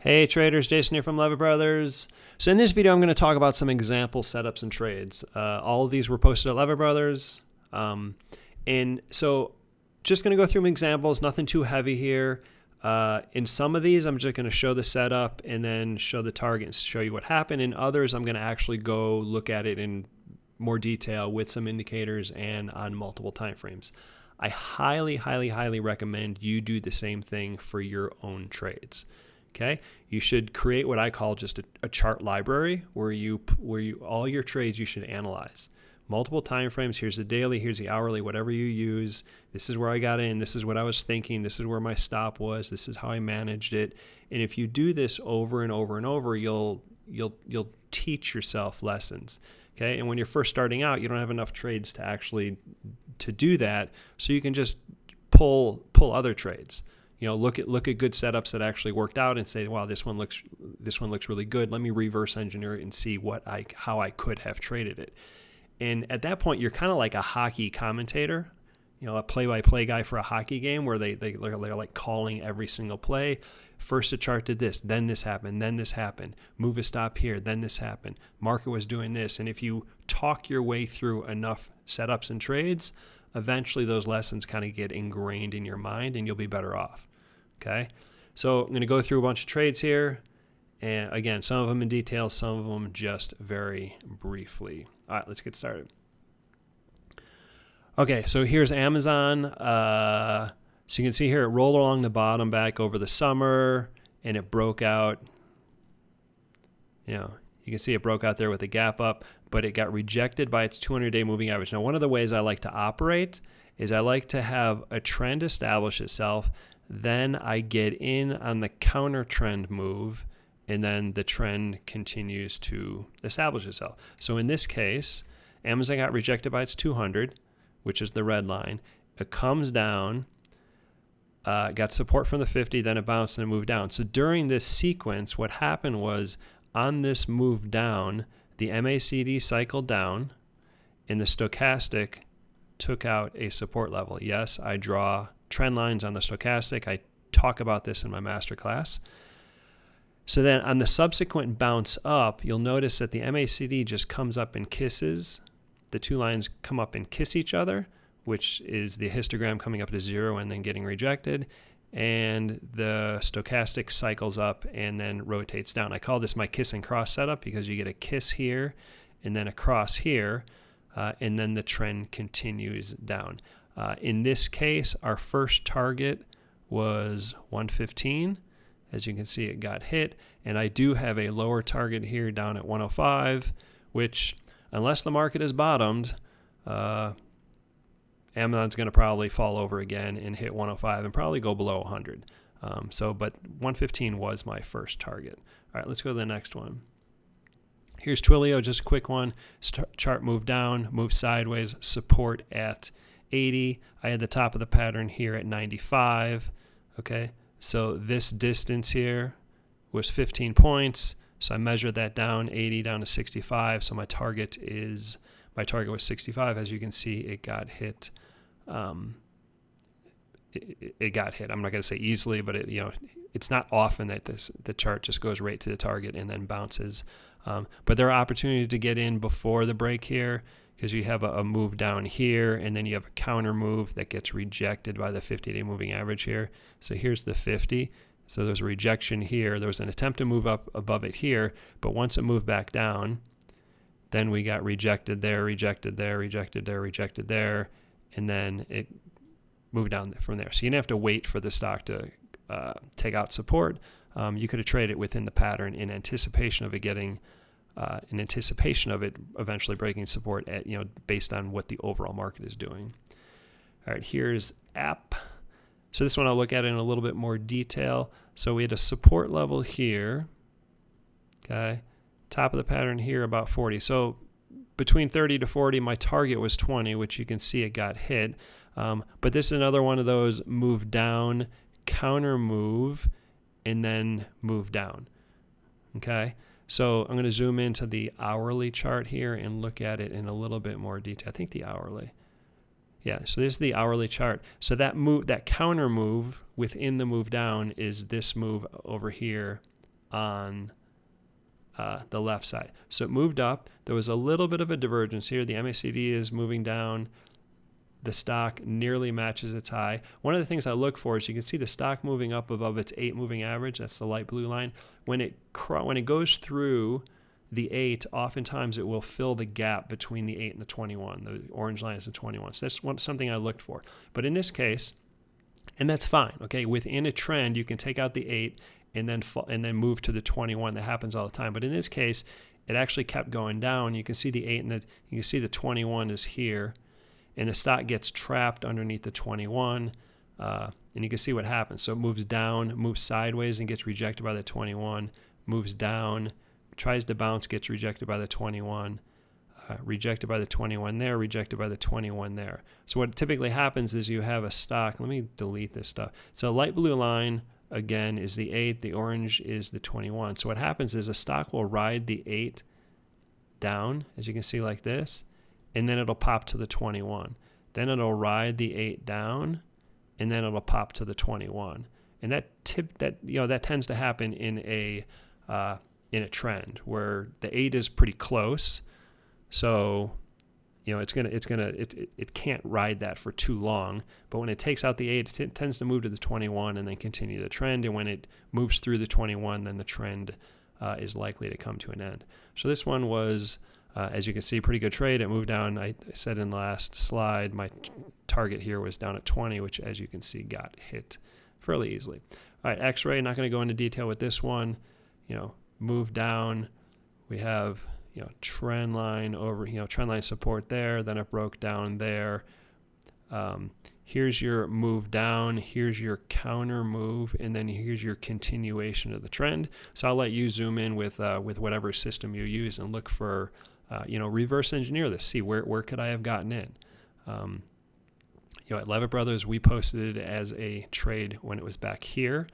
Hey traders, Jason here from Levitt Brothers. So in this video, I'm going to talk about some example setups and trades. All of these were posted at Levitt Brothers. And so just going to go through some examples, nothing too heavy here. In some of these, I'm just going to show the setup and then show the target and show you what happened. In others, I'm going to actually go look at it in more detail with some indicators and on multiple time frames. I highly, highly, highly recommend you do the same thing for your own trades. Okay, you should create what I call just a chart library where you all your trades you should analyze. Multiple time frames. Here's the daily, here's the hourly, whatever you use. This is where I got in. This is what I was thinking. This is where my stop was. This is how I managed it. And if you do this over and over and over, you'll teach yourself lessons. Okay, and when you're first starting out, you don't have enough trades to do that. So you can just pull other trades. You know, look at good setups that actually worked out and say, wow, this one looks really good. Let me reverse engineer it and see how I could have traded it. And at that point, you're kind of like a hockey commentator, you know, a play-by-play guy for a hockey game where they're like calling every single play. First the chart did this, then this happened, then this happened. Move a stop here, then this happened. Market was doing this. And if you talk your way through enough setups and trades, eventually those lessons kind of get ingrained in your mind and you'll be better off. Okay, so I'm going to go through a bunch of trades here. And again, some of them in detail, some of them just very briefly. All right, let's get started. Okay, so here's Amazon. So you can see here it rolled along the bottom back over the summer and it broke out. You know, you can see it broke out there with a gap up, but it got rejected by its 200-day moving average. Now, one of the ways I like to operate is I like to have a trend establish itself. Then I get in on the counter trend move, and then the trend continues to establish itself. So in this case, Amazon got rejected by its 200, which is the red line. It comes down, got support from the 50, then it bounced and it moved down. So during this sequence, what happened was on this move down, the MACD cycled down, and the stochastic took out a support level. Yes, I draw trend lines on the stochastic. I talk about this in my masterclass. So then on the subsequent bounce up, you'll notice that the MACD just comes up and kisses. The two lines come up and kiss each other, which is the histogram coming up to 0 and then getting rejected. And the stochastic cycles up and then rotates down. I call this my kiss and cross setup because you get a kiss here and then a cross here, and then the trend continues down. In this case, our first target was 115. As you can see, it got hit. And I do have a lower target here down at 105, which, unless the market is bottomed, Amazon's going to probably fall over again and hit 105 and probably go below 100. But 115 was my first target. All right, let's go to the next one. Here's Twilio, just a quick one. Chart moved down, moved sideways, support at 80. I had the top of the pattern here at 95. Okay, so this distance here was 15 points. So I measured that down, 80 down to 65. So my target was 65. As you can see, it got hit. It got hit. I'm not going to say easily, but it's not often that the chart just goes right to the target and then bounces. But there are opportunities to get in before the break here, because you have a move down here, and then you have a counter move that gets rejected by the 50-day moving average here. So here's the 50. So there's a rejection here. There was an attempt to move up above it here, but once it moved back down, then we got rejected there, rejected there, rejected there, rejected there, and then it moved down from there. So you didn't have to wait for the stock to take out support. You could have traded it within the pattern in anticipation of it getting in anticipation of it eventually breaking support at, based on what the overall market is doing. All right, here's app. So this one I'll look at in a little bit more detail. So we had a support level here. Okay, top of the pattern here about 40. So between 30 to 40, my target was 20, which you can see it got hit. But this is another one of those move down, counter move, and then move down. Okay. So I'm going to zoom into the hourly chart here and look at it in a little bit more detail. I think the hourly. Yeah, so this is the hourly chart. So that move, that counter move within the move down is this move over here on the left side. So it moved up. There was a little bit of a divergence here. The MACD is moving down. The stock nearly matches its high. One of the things I look for is you can see the stock moving up above its 8 moving average. That's the light blue line. When it goes through the 8, oftentimes it will fill the gap between the 8 and the 21. The orange line is the 21. So that's something I looked for. But in this case, and that's fine, okay? Within a trend, you can take out the 8 and then move to the 21. That happens all the time. But in this case, it actually kept going down. You can see the 8 and you can see the 21 is here, and the stock gets trapped underneath the 21, and you can see what happens. So it moves down, moves sideways, and gets rejected by the 21. Moves down, tries to bounce, gets rejected by the 21. Rejected by the 21 there, rejected by the 21 there. So what typically happens is you have a stock. Let me delete this stuff. So light blue line, again, is the 8. The orange is the 21. So what happens is a stock will ride the 8 down, as you can see like this, and then it'll pop to the 21. Then it'll ride the 8 down, and then it'll pop to the 21. And that tends to happen in a trend where the 8 is pretty close. So, it can't ride that for too long. But when it takes out the 8, it tends to move to the 21 and then continue the trend. And when it moves through the 21, then the trend is likely to come to an end. So this one was, as you can see, pretty good trade. It moved down. I said in the last slide, my target here was down at 20, which, as you can see, got hit fairly easily. All right, XRAY, not going to go into detail with this one. Move down. We have trend line over, trend line support there, then it broke down there. Here's your move down, here's your counter move, and then here's your continuation of the trend. So I'll let you zoom in with whatever system you use and look for, reverse engineer this, see where could I have gotten in. At Levitt Brothers, we posted it as a trade when it was back here.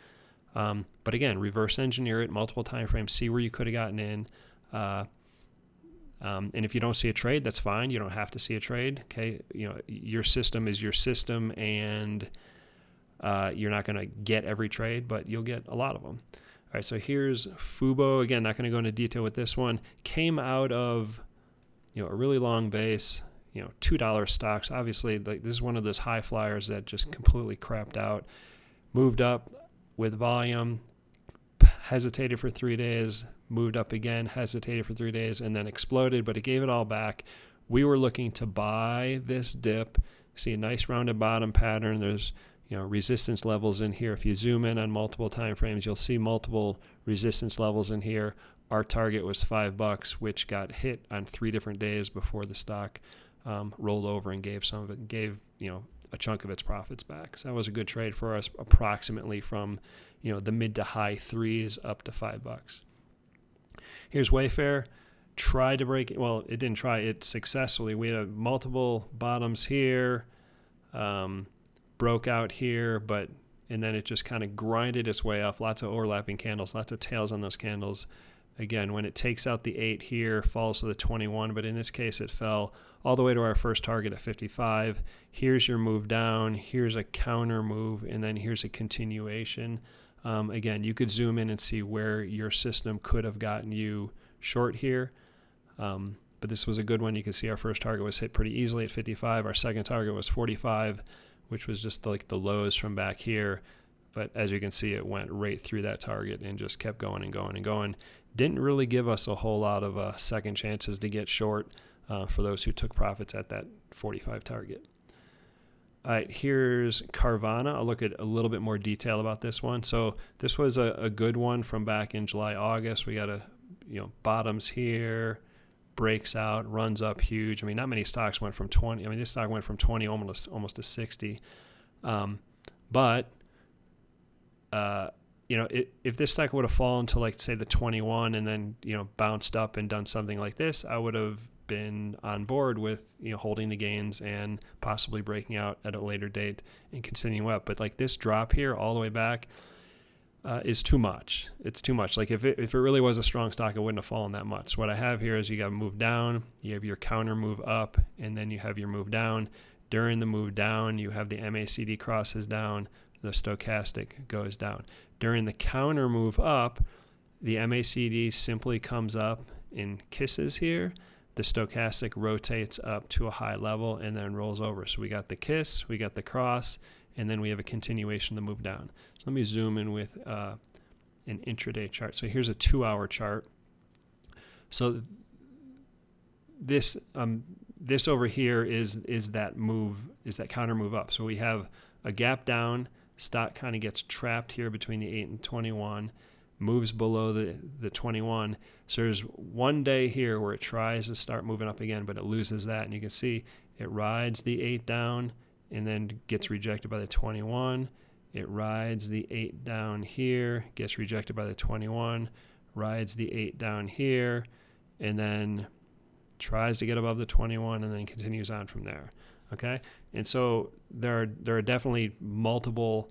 But again, reverse engineer it, multiple time frames, see where you could have gotten in. And if you don't see a trade, that's fine. You don't have to see a trade. Okay, your system is your system, and you're not going to get every trade, but you'll get a lot of them. All right, so here's FUBO. Again, not going to go into detail with this one. Came out of a really long base. $2 stocks. Obviously, this is one of those high flyers that just completely crapped out. Moved up with volume, hesitated for 3 days. Moved up again, hesitated for 3 days, and then exploded, but it gave it all back. We were looking to buy this dip. See a nice rounded bottom pattern. There's resistance levels in here. If you zoom in on multiple time frames, you'll see multiple resistance levels in here. Our target was $5, which got hit on 3 different days before the stock rolled over and gave a chunk of its profits back. So that was a good trade for us, approximately from the mid to high 3s up to $5. Here's Wayfair. Tried to break it. Well, it didn't try it successfully. We had multiple bottoms here, broke out here, and then it just kind of grinded its way up. Lots of overlapping candles, lots of tails on those candles. Again, when it takes out the 8 here, falls to the 21, but in this case it fell all the way to our first target at 55. Here's your move down. Here's a counter move, and then here's a continuation. Again, you could zoom in and see where your system could have gotten you short here. But this was a good one. You can see our first target was hit pretty easily at 55. Our second target was 45, which was just like the lows from back here. But as you can see, it went right through that target and just kept going and going and going. Didn't really give us a whole lot of second chances to get short for those who took profits at that 45 target. All right, here's Carvana. I'll look at a little bit more detail about this one. So this was a good one from back in July, August. We got bottoms here, breaks out, runs up huge. I mean, not many stocks went from 20. I mean, this stock went from 20 almost to 60. But if this stock would have fallen to, like, say, the 21 and then bounced up and done something like this, I would have been on board with holding the gains and possibly breaking out at a later date and continuing up. But like this drop here all the way back is too much. It's too much. Like if it really was a strong stock, it wouldn't have fallen that much. So what I have here is you got to move down, you have your counter move up, and then you have your move down. During the move down, you have the MACD crosses down, the stochastic goes down. During the counter move up, the MACD simply comes up and kisses here. The stochastic rotates up to a high level and then rolls over. So we got the kiss, we got the cross, and then we have a continuation to move down. So let me zoom in with an intraday chart. So here's a 2-hour chart. So this over here is that move, is that counter move up. So we have a gap down, stock kind of gets trapped here between the 8 and 21, moves below the 21. So there's one day here where it tries to start moving up again, but it loses that. And you can see it rides the 8 down and then gets rejected by the 21. It rides the 8 down here, gets rejected by the 21, rides the 8 down here, and then tries to get above the 21 and then continues on from there. Okay, and so there are definitely multiple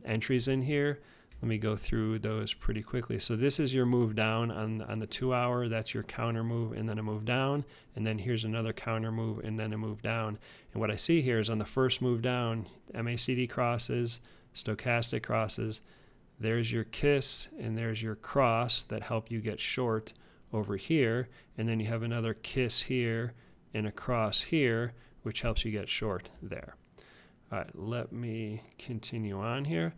entries in here. Let me go through those pretty quickly. So this is your move down on the 2-hour. That's your counter move and then a move down. And then here's another counter move and then a move down. And what I see here is on the first move down, MACD crosses, stochastic crosses. There's your kiss and there's your cross that help you get short over here. And then you have another kiss here and a cross here, which helps you get short there. All right, let me continue on here.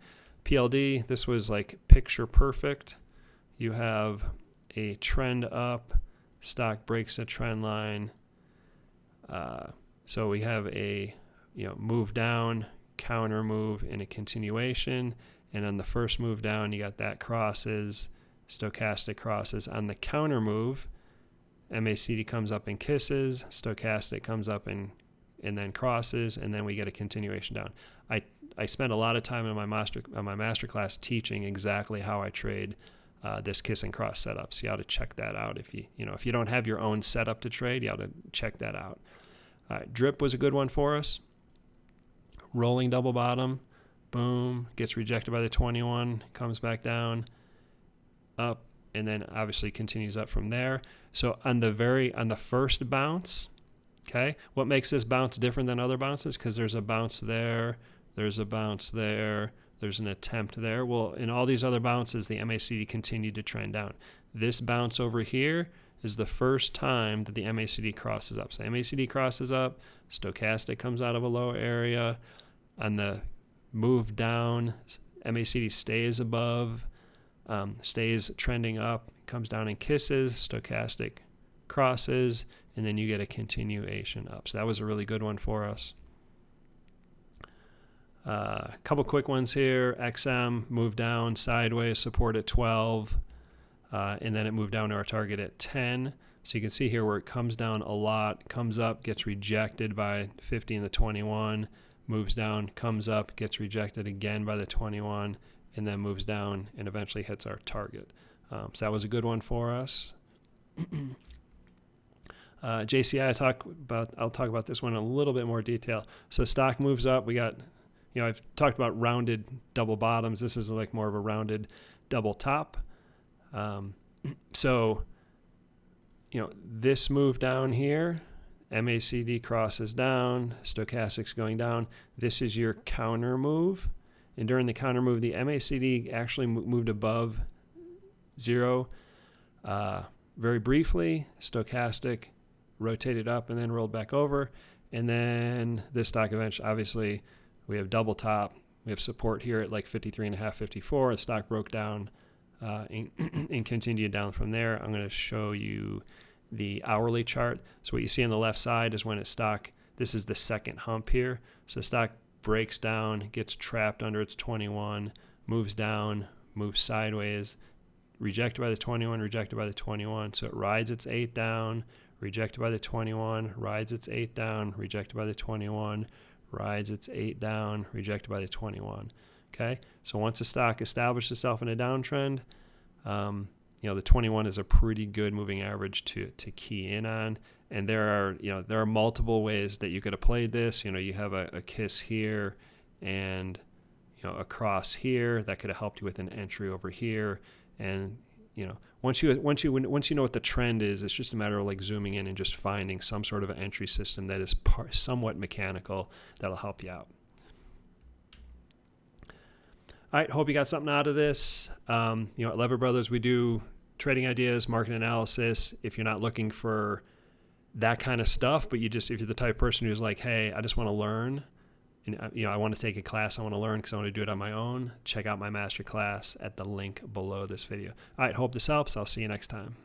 PLD, this was like picture perfect. You have a trend up, stock breaks a trend line. So we have a move down, counter move, and a continuation. And on the first move down, you got that crosses, stochastic crosses. On the counter move, MACD comes up and kisses, stochastic comes up and then crosses, and then we get a continuation down. I spent a lot of time in my master class teaching exactly how I trade this kiss and cross setup. So you ought to check that out. If you don't have your own setup to trade, you ought to check that out. All right, drip was a good one for us. Rolling double bottom, boom, gets rejected by the 21, comes back down, up, and then obviously continues up from there. So on the first bounce, okay, what makes this bounce different than other bounces? Because there's a bounce there, there's a bounce there, there's an attempt there. Well, in all these other bounces, the MACD continued to trend down. This bounce over here is the first time that the MACD crosses up. So MACD crosses up, stochastic comes out of a low area. On the move down, MACD stays above, stays trending up, comes down and kisses, stochastic crosses, and then you get a continuation up. So that was a really good one for us. A couple quick ones here. XM moved down sideways, support at 12, and then it moved down to our target at 10. So you can see here where it comes down a lot, comes up, gets rejected by 50 and the 21, moves down, comes up, gets rejected again by the 21, and then moves down and eventually hits our target. So that was a good one for us. JCI, I'll talk about this one in a little bit more detail. So stock moves up. We got, I've talked about rounded double bottoms. This is like more of a rounded double top. So, this move down here, MACD crosses down, stochastic's going down. This is your counter move. And during the counter move, the MACD actually moved above 0 very briefly. Stochastic rotated up and then rolled back over. And then this stock eventually, obviously, we have double top. We have support here at like 53.5, 54. The stock broke down and continued down from there. I'm going to show you the hourly chart. So what you see on the left side is when it's stock. This is the second hump here. So stock breaks down, gets trapped under its 21, moves down, moves sideways, rejected by the 21, rejected by the 21. So it rides its 8 down, rejected by the 21, rides its 8 down, rejected by the 21, rides its 8 down, rejected by the 21. Okay, so once the stock established itself in a downtrend, the 21 is a pretty good moving average to key in on. And there are multiple ways that you could have played this. You have a kiss here and a cross here that could have helped you with an entry over here. And once you know what the trend is, it's just a matter of like zooming in and just finding some sort of an entry system that is somewhat mechanical that'll help you out. All right, hope you got something out of this. At Lever Brothers, we do trading ideas, market analysis. If you're not looking for that kind of stuff, but if you're the type of person who's like, hey, I just want to learn, and I want to take a class, I want to learn because I want to do it on my own, check out my master class at the link below this video. All right, hope this helps. I'll see you next time.